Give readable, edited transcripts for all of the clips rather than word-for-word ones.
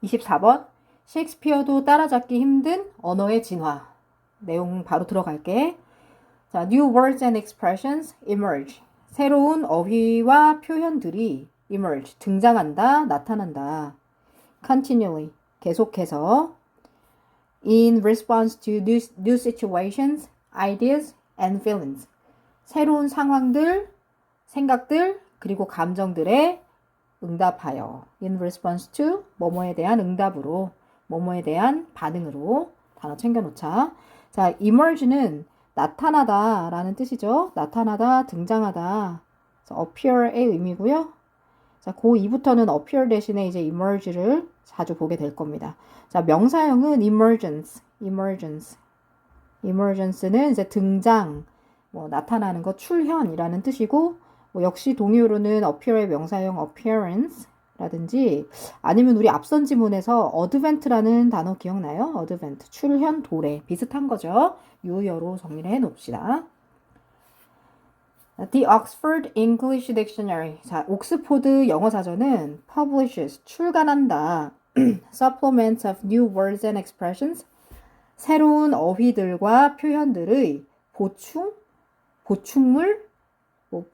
24번. 셰익스피어도 따라잡기 힘든 언어의 진화. 내용 바로 들어갈게. 자, new words and expressions emerge. 새로운 어휘와 표현들이 emerge, 등장한다, 나타난다. continually, 계속해서. in response to new situations, ideas, and feelings. 새로운 상황들, 생각들, 그리고 감정들에 응답하여. in response to, 뭐뭐에 대한 응답으로, 뭐뭐에 대한 반응으로. 단어 챙겨놓자. 자, emerge는 나타나다 라는 뜻이죠. 나타나다, 등장하다. appear의 의미고요. 자, 고2부터는 appear 대신에 이제 emerge를 자주 보게 될 겁니다. 자, 명사형은 emergence는 이제 등장, 뭐 나타나는 것, 출현이라는 뜻이고, 뭐 역시 동의어로는 appear의 명사형 appearance라든지, 아니면 우리 앞선 지문에서 advent라는 단어 기억나요? advent, 출현, 도래, 비슷한 거죠. 유효어로 정리를 해 놓읍시다. The Oxford English Dictionary. 자, 옥스포드 영어 사전은 publishes, 출간한다. supplements of new words and expressions. 새로운 어휘들과 표현들의 보충물,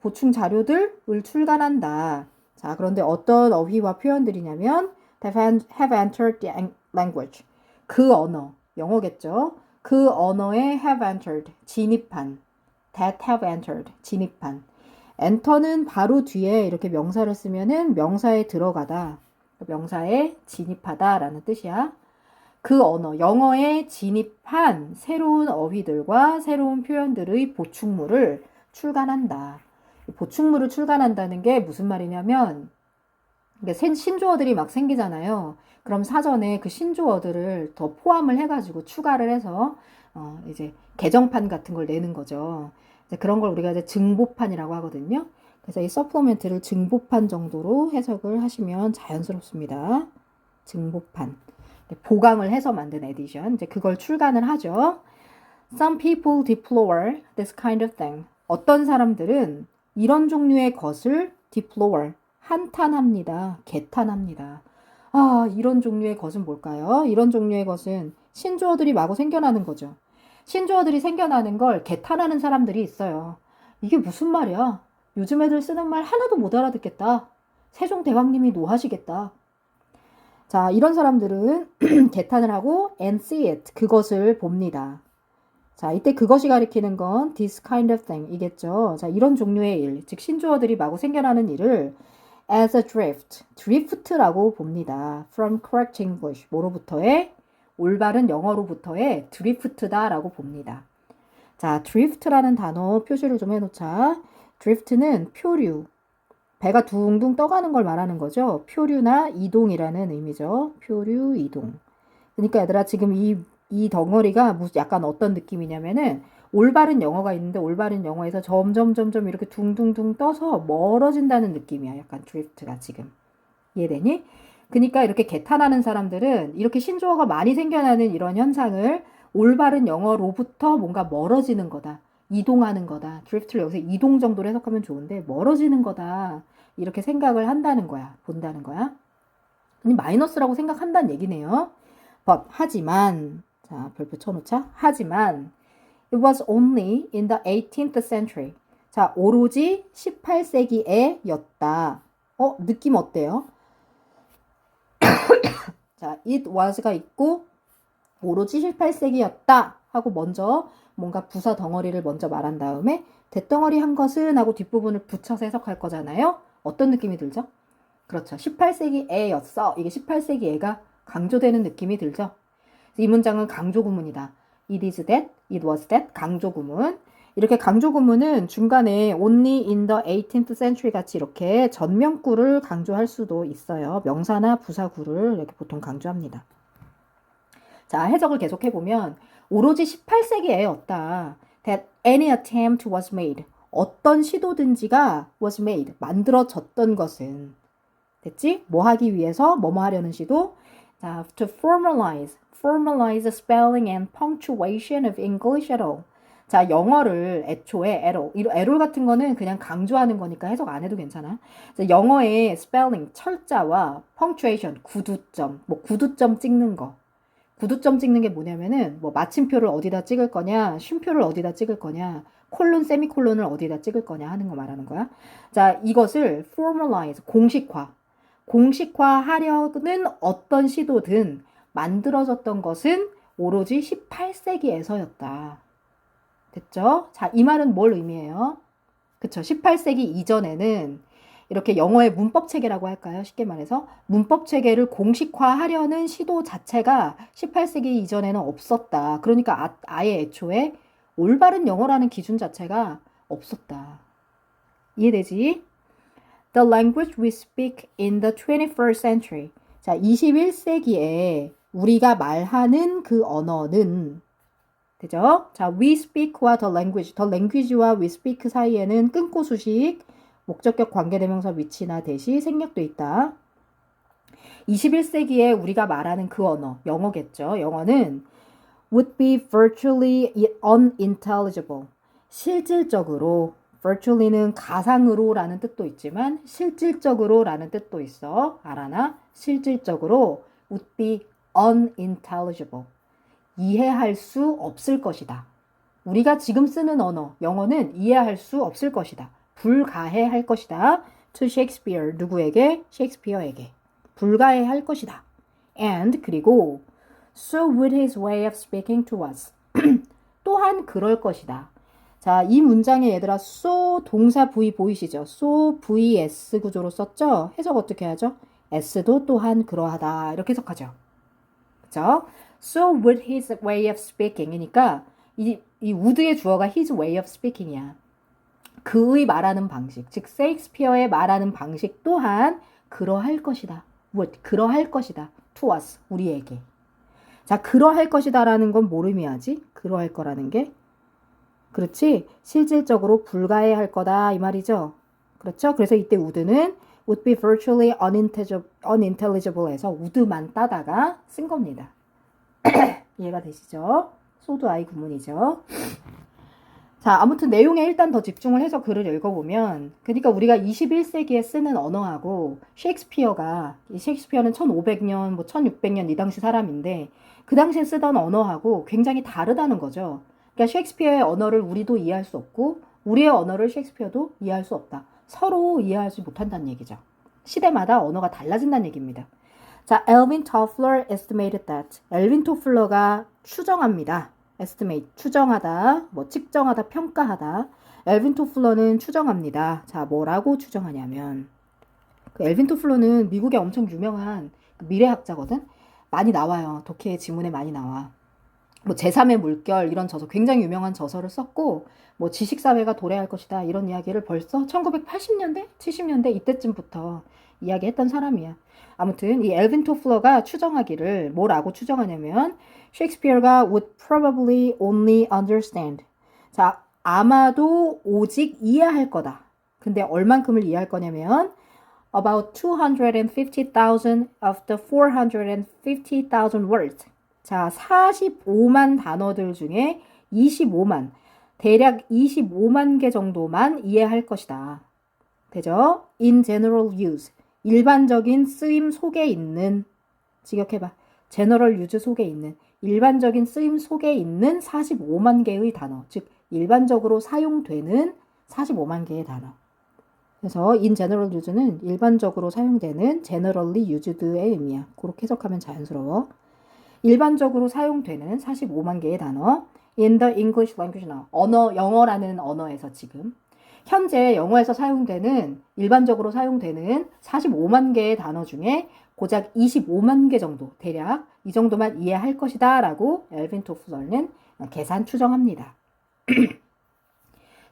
보충 자료들을 출간한다. 자, 그런데 어떤 어휘와 표현들이냐면 have entered the language. 그 언어, 영어겠죠. 그 언어에 have entered, 진입한. that have entered, 진입한. enter는 바로 뒤에 이렇게 명사를 쓰면은 명사에 들어가다, 명사에 진입하다 라는 뜻이야. 그 언어, 영어에 진입한 새로운 어휘들과 새로운 표현들의 보충물을 출간한다. 보충물을 출간한다는 게 무슨 말이냐면, 신조어들이 막 생기잖아요. 그럼 사전에 그 신조어들을 더 포함을 해가지고 추가를 해서 이제 개정판 같은 걸 내는 거죠. 이제 그런 걸 우리가 이제 증보판이라고 하거든요. 그래서 이 서플리멘트를 증보판 정도로 해석을 하시면 자연스럽습니다. 증보판. 보강을 해서 만든 에디션. 이제 그걸 출간을 하죠. Some people deplore this kind of thing. 어떤 사람들은 이런 종류의 것을 deplore, 한탄합니다. 개탄합니다. 아, 이런 종류의 것은 뭘까요? 이런 종류의 것은 신조어들이 마구 생겨나는 거죠. 신조어들이 생겨나는 걸 개탄하는 사람들이 있어요. 이게 무슨 말이야? 요즘 애들 쓰는 말 하나도 못 알아듣겠다. 세종대왕님이 노하시겠다. 자, 이런 사람들은 개탄을 하고 and see it, 그것을 봅니다. 자, 이때 그것이 가리키는 건 this kind of thing 이겠죠. 자, 이런 종류의 일, 즉 신조어들이 마구 생겨나는 일을 as a drift라고 봅니다. From correct English, 뭐로부터의? 올바른 영어로부터의 drift다라고 봅니다. 자, drift라는 단어 표시를 좀 해놓자. drift는 표류, 배가 둥둥 떠가는 걸 말하는 거죠. 표류나 이동이라는 의미죠. 표류, 이동. 그러니까 얘들아, 지금 이 덩어리가 약간 어떤 느낌이냐면은 올바른 영어가 있는데 올바른 영어에서 점점 이렇게 둥둥둥 떠서 멀어진다는 느낌이야. 약간 drift가 지금. 이해되니? 그러니까 이렇게 개탄하는 사람들은 이렇게 신조어가 많이 생겨나는 이런 현상을 올바른 영어로부터 뭔가 멀어지는 거다. 이동하는 거다. drift를 여기서 이동 정도로 해석하면 좋은데 멀어지는 거다. 이렇게 생각을 한다는 거야. 본다는 거야. 근데 마이너스라고 생각한다는 얘기네요. But, 하지만, 자, 별표 쳐놓자. 하지만, it was only in the 18th century. 자, 오로지 18세기에 였다. 느낌 어때요? 자, it was가 있고, 오로지 18세기였다. 하고 먼저 뭔가 부사 덩어리를 먼저 말한 다음에 대덩어리 한 것은 하고 뒷부분을 붙여서 해석할 거잖아요. 어떤 느낌이 들죠? 그렇죠. 18세기에였어. 이게 18세기에가 강조되는 느낌이 들죠. 이 문장은 강조구문이다. It is that, it was that, 강조구문. 이렇게 강조구문은 중간에 only in the 18th century 같이 이렇게 전명구를 강조할 수도 있어요. 명사나 부사구를 이렇게 보통 강조합니다. 자, 해석을 계속해보면 오로지 18세기에였다. That any attempt was made. 어떤 시도든지가 was made. 만들어졌던 것은. 됐지? 뭐 하기 위해서 뭐뭐 하려는 시도. 자, to formalize spelling and punctuation of English at all. 자, 영어를 애초에 에롤 같은 거는 그냥 강조하는 거니까 해석 안 해도 괜찮아. 자, 영어의 스펠링, 철자와 punctuation, 구두점, 뭐 구두점 찍는 거. 구두점 찍는 게 뭐냐면은 뭐 마침표를 어디다 찍을 거냐, 쉼표를 어디다 찍을 거냐, 콜론, 세미콜론을 어디다 찍을 거냐 하는 거 말하는 거야. 자, 이것을 formalize, 공식화하려는 어떤 시도든 만들어졌던 것은 오로지 18세기에서였다. 됐죠? 자, 이 말은 뭘 의미해요? 그쵸. 18세기 이전에는 이렇게 영어의 문법 체계라고 할까요? 쉽게 말해서 문법 체계를 공식화하려는 시도 자체가 18세기 이전에는 없었다. 그러니까 아예 애초에 올바른 영어라는 기준 자체가 없었다. 이해되지? The language we speak in the 21st century. 자, 21세기에 우리가 말하는 그 언어는 되죠? 자, we speak와 the language와 we speak 사이에는 끊고 수식, 목적격 관계대명사 위치나 대시, 생략돼 있다. 21세기에 우리가 말하는 그 언어, 영어겠죠. 영어는 would be virtually unintelligible. 실질적으로, virtually는 가상으로라는 뜻도 있지만 실질적으로라는 뜻도 있어. 알아나? 실질적으로 would be unintelligible. 이해할 수 없을 것이다. 우리가 지금 쓰는 언어, 영어는 이해할 수 없을 것이다. 불가해할 것이다. To Shakespeare, 누구에게? 셰익스피어에게. 불가해할 것이다. And, 그리고 so would his way of speaking to us. 또한 그럴 것이다. 자, 이 문장에 얘들아 so 동사 V 보이시죠? so vs 구조로 썼죠? 해석 어떻게 하죠? s도 또한 그러하다. 이렇게 해석하죠. 그죠? So would his way of speaking이니까 이 would의 주어가 his way of speaking이야. 그의 말하는 방식, 즉 셰익스피어의 말하는 방식 또한 그러할 것이다. would, 그러할 것이다. to us, 우리에게. 자, 그러할 것이다라는 건 뭘 의미하지? 그러할 거라는 게? 그렇지? 실질적으로 불가해할 거다 이 말이죠. 그렇죠? 그래서 이때 would는 would be virtually unintelligible 해서 would만 따다가 쓴 겁니다. 이해가 되시죠? 소도 아이 구문이죠. 자, 아무튼 내용에 일단 더 집중을 해서 글을 읽어보면, 그러니까 우리가 21세기에 쓰는 언어하고 셰익스피어는 1500년, 뭐 1600년 이 당시 사람인데 그 당시에 쓰던 언어하고 굉장히 다르다는 거죠. 그러니까 셰익스피어의 언어를 우리도 이해할 수 없고 우리의 언어를 셰익스피어도 이해할 수 없다. 서로 이해하지 못한다는 얘기죠. 시대마다 언어가 달라진다는 얘기입니다. 자, Alvin Toffler estimated that. 엘빈 토플러가 추정합니다. estimate, 추정하다, 뭐 측정하다, 평가하다. 엘빈 토플러는 추정합니다. 자, 뭐라고 추정하냐면 그 엘빈 토플러는 미국의 엄청 유명한 미래학자거든. 많이 나와요. 독해 지문에 많이 나와. 뭐 제3의 물결 이런 저서 굉장히 유명한 저서를 썼고 뭐 지식사회가 도래할 것이다 이런 이야기를 벌써 1980년대, 70년대 이때쯤부터 이야기했던 사람이야. 아무튼 이 엘빈 토플러가 추정하기를 뭐라고 추정하냐면 셰익스피어가 would probably only understand. 자, 아마도 오직 이해할 거다. 근데 얼만큼을 이해할 거냐면 about 250,000 of the 450,000 words. 자, 45만 단어들 중에 25만, 대략 25만 개 정도만 이해할 것이다. 되죠? In general use. 일반적인 쓰임 속에 있는, 직역해봐. general use 속에 있는, 일반적인 쓰임 속에 있는 45만 개의 단어. 즉, 일반적으로 사용되는 45만 개의 단어. 그래서 in general use는 일반적으로 사용되는 generally used의 의미야. 그렇게 해석하면 자연스러워. 일반적으로 사용되는 45만 개의 단어. in the English language now. 영어라는 언어에서 지금. 현재 영어에서 사용되는, 일반적으로 사용되는 45만 개의 단어 중에 고작 25만 개 정도, 대략 이 정도만 이해할 것이다 라고 엘빈 토플러는 계산 추정합니다.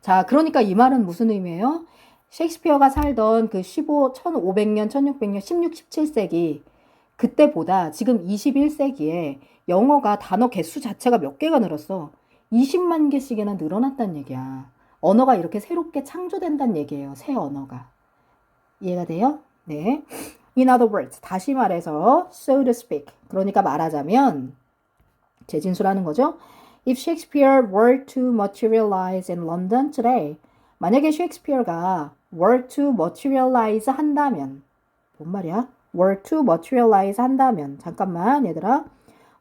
자, 그러니까 이 말은 무슨 의미예요? 셰익스피어가 살던 그 1500년, 1600년, 16, 17세기 그때보다 지금 21세기에 영어가 단어 개수 자체가 몇 개가 늘었어. 20만 개씩이나 늘어났다는 얘기야. 언어가 이렇게 새롭게 창조된다는 얘기예요. 새 언어가. 이해가 돼요? 네. In other words, 다시 말해서 so to speak. 그러니까 말하자면 재진수라는 거죠. If Shakespeare were to materialize in London today, 만약에 셰익스피어가 were to materialize 한다면, 뭔 말이야? were to materialize 한다면, 잠깐만 얘들아.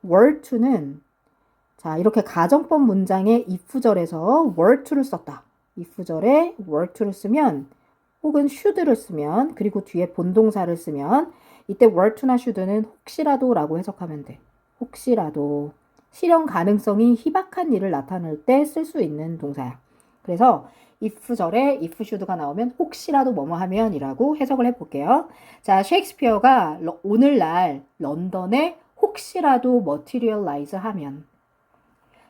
were to는 자 이렇게 가정법 문장의 if절에서 were to를 썼다. if절에 were to를 쓰면 혹은 should를 쓰면 그리고 뒤에 본동사를 쓰면 이때 were to나 should는 혹시라도 라고 해석하면 돼. 혹시라도 실현 가능성이 희박한 일을 나타낼 때 쓸 수 있는 동사야. 그래서 if절에 if should가 나오면 혹시라도 뭐뭐 하면 이라고 해석을 해볼게요. 자, 셰익스피어가 오늘날 런던에 혹시라도 materialize 하면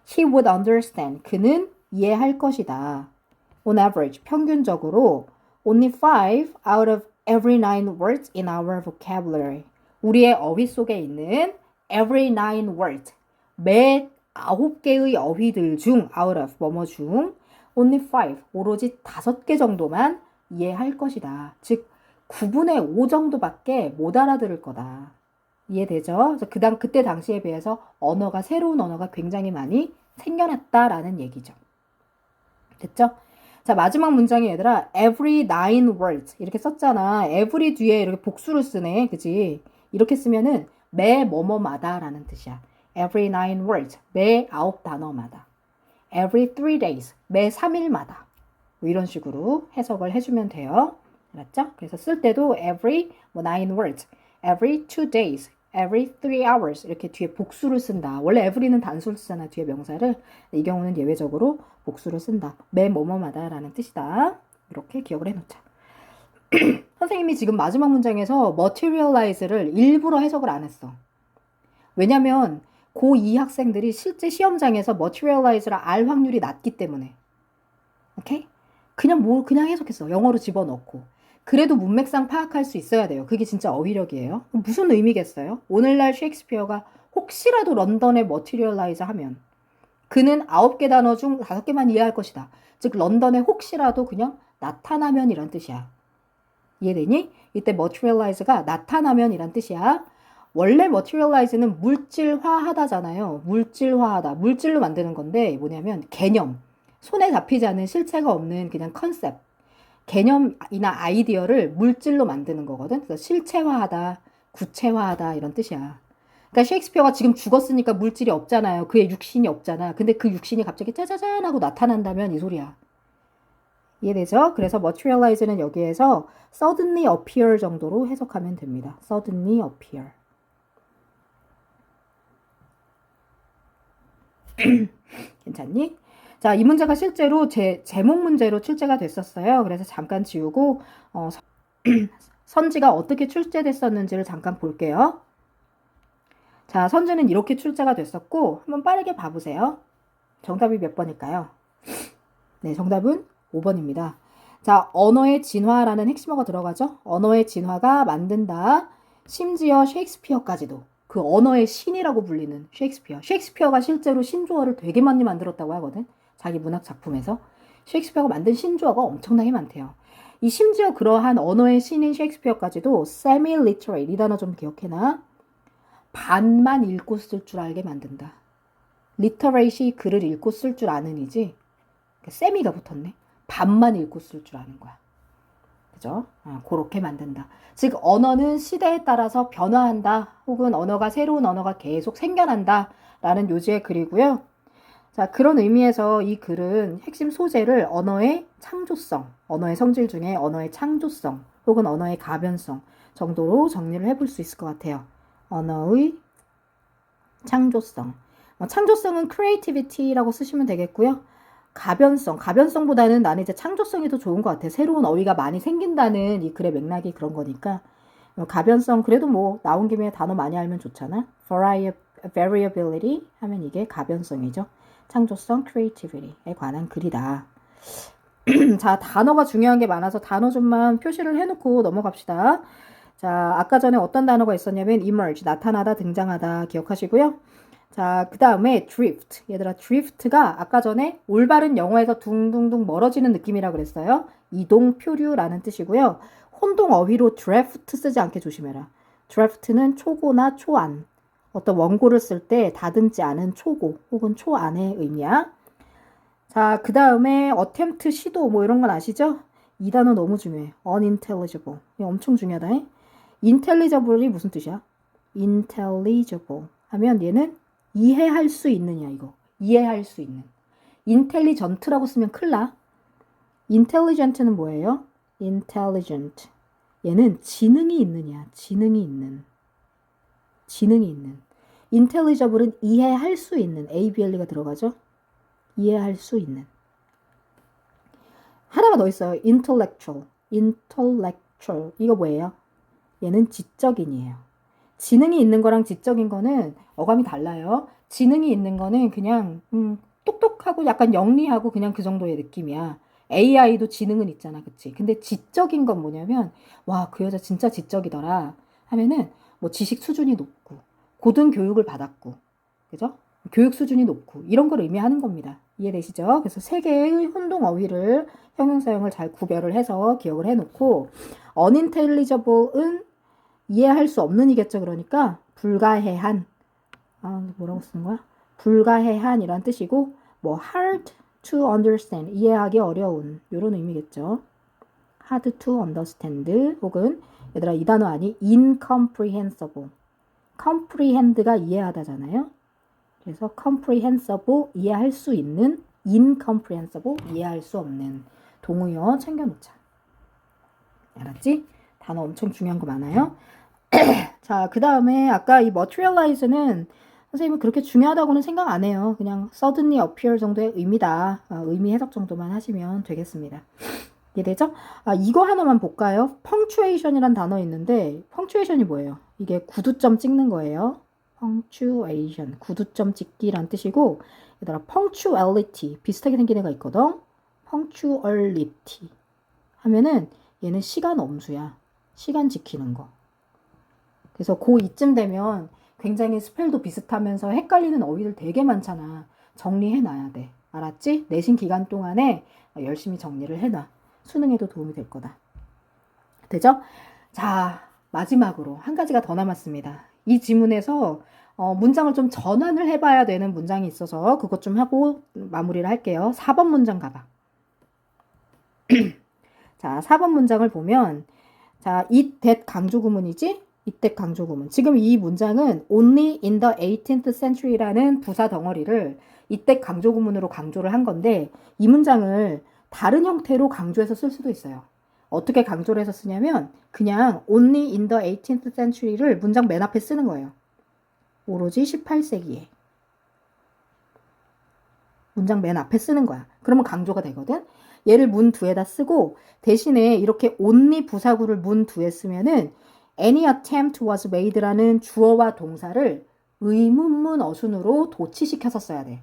he would understand. 그는 이해할 것이다. On average, 평균적으로 only 5 out of every 9 words in our vocabulary. 우리의 어휘 속에 있는 every 9 words. 매 9개의 어휘들 중 out of 뭐뭐 중 only 5 오로지 5개 정도만 이해할 것이다. 즉 9분의 5 정도밖에 못 알아들을 거다. 이해되죠? 그래서 그때 당시에 비해서 새로운 언어가 굉장히 많이 생겨났다라는 얘기죠. 됐죠? 자, 마지막 문장에 얘들아, every 9 words 이렇게 썼잖아. every 뒤에 이렇게 복수를 쓰네. 그지? 이렇게 쓰면은 매 뭐뭐마다 라는 뜻이야. every 9 words, 매 9단어마다. every 3 days, 매 3일마다. 뭐 이런 식으로 해석을 해주면 돼요. 알았죠? 그래서 쓸 때도 every 9 words, every 2 days, every 3 hours 이렇게 뒤에 복수를 쓴다. 원래 every는 단수를 쓰잖아. 뒤에 명사를. 이 경우는 예외적으로 복수를 쓴다. 매 뭐뭐마다 라는 뜻이다. 이렇게 기억을 해놓자. 선생님이 지금 마지막 문장에서 materialize를 일부러 해석을 안 했어. 왜냐면 고2 학생들이 실제 시험장에서 materialize를 알 확률이 낮기 때문에. 오케이? 그냥 해석했어. 영어로 집어넣고. 그래도 문맥상 파악할 수 있어야 돼요. 그게 진짜 어휘력이에요. 무슨 의미겠어요? 오늘날 셰익스피어가 혹시라도 런던에 materialize 하면 그는 9개 단어 중 5개만 이해할 것이다. 즉 런던에 혹시라도 그냥 나타나면 이란 뜻이야. 이해되니? 이때 materialize가 나타나면 이란 뜻이야. 원래 materialize는 물질화하다잖아요. 물질화하다. 물질로 만드는 건데 뭐냐면 개념. 손에 잡히지 않은 실체가 없는 그냥 컨셉. 개념이나 아이디어를 물질로 만드는 거거든. 그래서 실체화하다, 구체화하다 이런 뜻이야. 그러니까 셰익스피어가 지금 죽었으니까 물질이 없잖아요. 그의 육신이 없잖아. 근데 그 육신이 갑자기 짜자잔 하고 나타난다면 이 소리야. 이해되죠? 그래서 materialize는 여기에서 suddenly appear 정도로 해석하면 됩니다. suddenly appear. 괜찮니? 자, 이 문제가 실제로 제목 문제로 출제가 됐었어요. 그래서 잠깐 지우고 선지가 어떻게 출제됐었는지를 잠깐 볼게요. 자, 선지는 이렇게 출제가 됐었고 한번 빠르게 봐보세요. 정답이 몇 번일까요? 네, 정답은 5번입니다. 자, 언어의 진화라는 핵심어가 들어가죠. 언어의 진화가 만든다. 심지어 셰익스피어까지도. 그 언어의 신이라고 불리는 셰익스피어. 셰익스피어가 실제로 신조어를 되게 많이 만들었다고 하거든. 자기 문학 작품에서. 셰익스피어가 만든 신조어가 엄청나게 많대요. 이 심지어 그러한 언어의 신인 셰익스피어까지도 semi-literate 이 단어 좀 기억해놔. 반만 읽고 쓸 줄 알게 만든다. literate이 글을 읽고 쓸 줄 아는 이지. 세미가 붙었네. 반만 읽고 쓸 줄 아는 거야. 그죠? 그렇게 만든다. 즉 언어는 시대에 따라서 변화한다. 혹은 새로운 언어가 계속 생겨난다. 라는 요지의 글이고요. 자, 그런 의미에서 이 글은 핵심 소재를 언어의 창조성, 언어의 성질 중에 언어의 창조성 혹은 언어의 가변성 정도로 정리를 해볼 수 있을 것 같아요. 언어의 창조성. 창조성은 creativity라고 쓰시면 되겠고요. 가변성보다는 나는 이제 창조성이 더 좋은 것 같아. 새로운 어휘가 많이 생긴다는 이 글의 맥락이 그런 거니까. 가변성, 그래도 뭐, 나온 김에 단어 많이 알면 좋잖아. variability 하면 이게 가변성이죠. 창조성, creativity에 관한 글이다. 자, 단어가 중요한 게 많아서 단어 좀만 표시를 해놓고 넘어갑시다. 자, 아까 전에 어떤 단어가 있었냐면 emerge, 나타나다, 등장하다 기억하시고요. 자, 그 다음에 drift. 얘들아, drift가 아까 전에 올바른 영어에서 둥둥둥 멀어지는 느낌이라 그랬어요. 이동, 표류라는 뜻이고요. 혼동 어휘로 draft 쓰지 않게 조심해라. draft는 초고나 초안. 어떤 원고를 쓸 때 다듬지 않은 초고 혹은 초안의 의미야. 자, 그 다음에 attempt 시도 뭐 이런 건 아시죠? 이 단어 너무 중요해. unintelligible. 이거 엄청 중요하다. intelligible이 무슨 뜻이야? intelligible 하면 얘는 이해할 수 있느냐 이거. 이해할 수 있는. intelligent라고 쓰면 큰일 나. intelligent는 뭐예요? intelligent. 얘는 지능이 있느냐. 지능이 있는. 지능이 있는. intelligible은 이해할 수 있는. ABLE가 들어가죠? 이해할 수 있는. 하나가 더 있어요. intellectual. intellectual. 이거 뭐예요? 얘는 지적인이에요. 지능이 있는 거랑 지적인 거는 어감이 달라요. 지능이 있는 거는 그냥 똑똑하고 약간 영리하고 그냥 그 정도의 느낌이야. AI도 지능은 있잖아. 그치? 근데 지적인 건 뭐냐면 와, 그 여자 진짜 지적이더라 하면은 뭐 지식 수준이 높고 고등교육을 받았고 그죠? 교육 수준이 높고 이런 걸 의미하는 겁니다. 이해되시죠? 그래서 세 개의 혼동 어휘를 형용사형을 잘 구별을 해서 기억을 해놓고 unintelligible은 이해할 수 없는이겠죠. 그러니까 불가해한 뭐라고 쓰는 거야? 불가해한이란 뜻이고 뭐 hard to understand 이해하기 어려운 이런 의미겠죠. hard to understand 혹은 얘들아 이 단어 아니 incomprehensible comprehend가 이해하다잖아요. 그래서 comprehensible 이해할 수 있는 incomprehensible 이해할 수 없는 동의어 챙겨놓자. 알았지? 단어 엄청 중요한 거 많아요. 자, 그 다음에 아까 이 materialize는 선생님은 그렇게 중요하다고는 생각 안 해요. 그냥 suddenly appear 정도의 의미다. 의미 해석 정도만 하시면 되겠습니다. 이해되죠? 이거 하나만 볼까요? punctuation이란 단어 있는데 punctuation이 뭐예요? 이게 구두점 찍는 거예요. punctuation, 구두점 찍기란 뜻이고 얘들아 punctuality 비슷하게 생긴 애가 있거든. punctuality 하면은 얘는 시간 엄수야. 시간 지키는 거. 그래서 고2쯤 되면 굉장히 스펠도 비슷하면서 헷갈리는 어휘들 되게 많잖아. 정리해놔야 돼. 알았지? 내신 기간 동안에 열심히 정리를 해놔. 수능에도 도움이 될 거다. 되죠? 자, 마지막으로 한 가지가 더 남았습니다. 이 지문에서 문장을 좀 전환을 해봐야 되는 문장이 있어서 그것 좀 하고 마무리를 할게요. 4번 문장 가봐. 자, 4번 문장을 보면 자, it, that 강조구문이지? it, that 강조구문. 지금 이 문장은 only in the 18th century라는 부사 덩어리를 it, that 강조구문으로 강조를 한 건데 이 문장을 다른 형태로 강조해서 쓸 수도 있어요. 어떻게 강조를 해서 쓰냐면 그냥 only in the 18th century를 문장 맨 앞에 쓰는 거예요. 오로지 18세기에. 문장 맨 앞에 쓰는 거야. 그러면 강조가 되거든. 얘를 문 뒤에다 쓰고 대신에 이렇게 only 부사구를 문 뒤에 쓰면은 any attempt was made라는 주어와 동사를 의문문 어순으로 도치시켜서 써야 돼.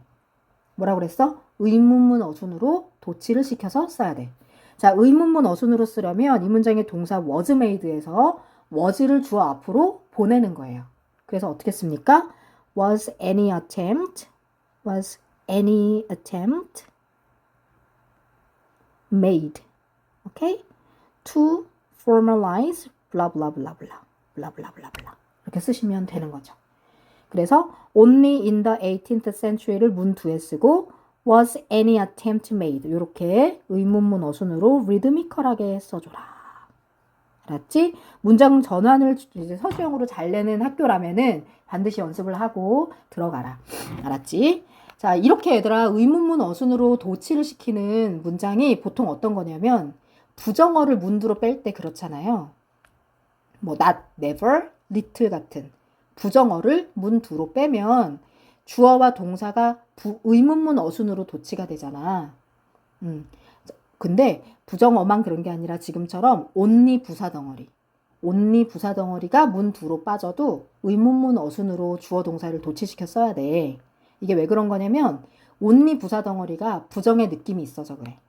뭐라고 그랬어? 의문문 어순으로 도치를 시켜서 써야 돼. 자, 의문문 어순으로 쓰려면 이 문장의 동사 was made에서 was를 주어 앞으로 보내는 거예요. 그래서 어떻게 씁니까? was any attempt made, okay? To formalize blah blah blah blah blah blah blah blah 이렇게 쓰시면 되는 거죠. 그래서 only in the 18th century를 문 뒤에 쓰고 was any attempt made 이렇게 의문문 어순으로 리드미컬하게 써줘라. 알았지? 문장 전환을 이제 서술형으로 잘 내는 학교라면은 반드시 연습을 하고 들어가라. 알았지? 자, 이렇게 얘들아 의문문 어순으로 도치를 시키는 문장이 보통 어떤 거냐면 부정어를 문두로 뺄 때 그렇잖아요. 뭐 not, never, little 같은 부정어를 문두로 빼면 주어와 동사가 의문문 어순으로 도치가 되잖아. 근데 부정어만 그런 게 아니라 지금처럼 only 부사 덩어리가 문 두로 빠져도 의문문 어순으로 주어 동사를 도치시켜 써야 돼. 이게 왜 그런 거냐면 only 부사 덩어리가 부정의 느낌이 있어서 그래.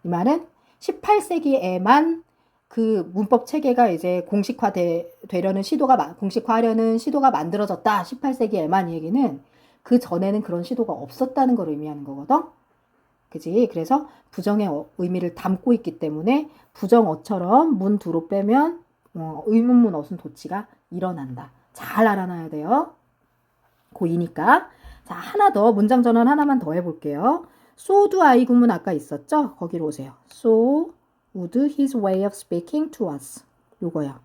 이 말은 18세기에만 그 문법 체계가 이제 공식화하려는 시도가 만들어졌다. 18세기에만 이 얘기는 그 전에는 그런 시도가 없었다는 걸 의미하는 거거든. 그지? 그래서 부정의 의미를 담고 있기 때문에 부정어처럼 문 두로 빼면 의문문 어순 도치가 일어난다. 잘 알아놔야 돼요. 고2니까. 자, 하나 더, 문장 전환 하나만 더 해볼게요. So do I 구문 아까 있었죠? 거기로 오세요. So would his way of speaking to us. 요거요.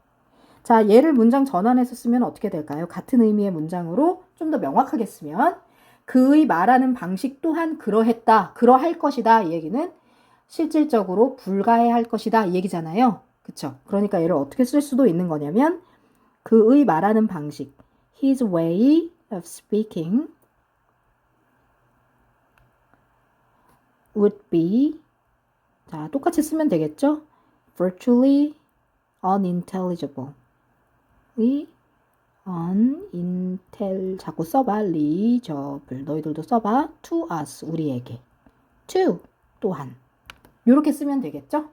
자, 얘를 문장 전환해서 쓰면 어떻게 될까요? 같은 의미의 문장으로 좀 더 명확하게 쓰면 그의 말하는 방식 또한 그러했다, 그러할 것이다 이 얘기는 실질적으로 불가해할 것이다 이 얘기잖아요. 그쵸? 그러니까 얘를 어떻게 쓸 수도 있는 거냐면 그의 말하는 방식 his way of speaking would be 자, 똑같이 쓰면 되겠죠? virtually unintelligible 이 자꾸 써봐. legible 너희들도 써봐. to us 우리에게 to 또한 이렇게 쓰면 되겠죠?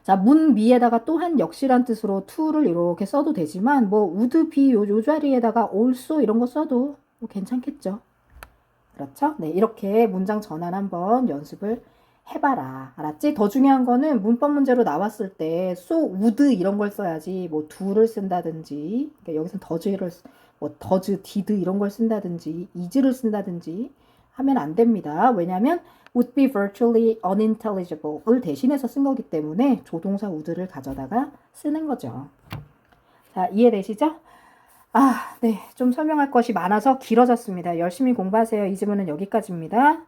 자, 문 위에다가 또한 역시란 뜻으로 to를 이렇게 써도 되지만 뭐 would be 요 자리에다가 also 이런 거 써도 뭐 괜찮겠죠? 그렇죠? 네, 이렇게 문장 전환 한번 연습을 해봐라. 알았지? 더 중요한 거는 문법 문제로 나왔을 때 so would 이런 걸 써야지 뭐 do를 쓴다든지 그러니까 여기서 does를 뭐 does, did 이런 걸 쓴다든지 is를 쓴다든지 하면 안 됩니다. 왜냐하면 would be virtually unintelligible을 대신해서 쓴 거기 때문에 조동사 would를 가져다가 쓰는 거죠. 자, 이해되시죠? 아, 네. 좀 설명할 것이 많아서 길어졌습니다. 열심히 공부하세요. 이 지문은 여기까지입니다.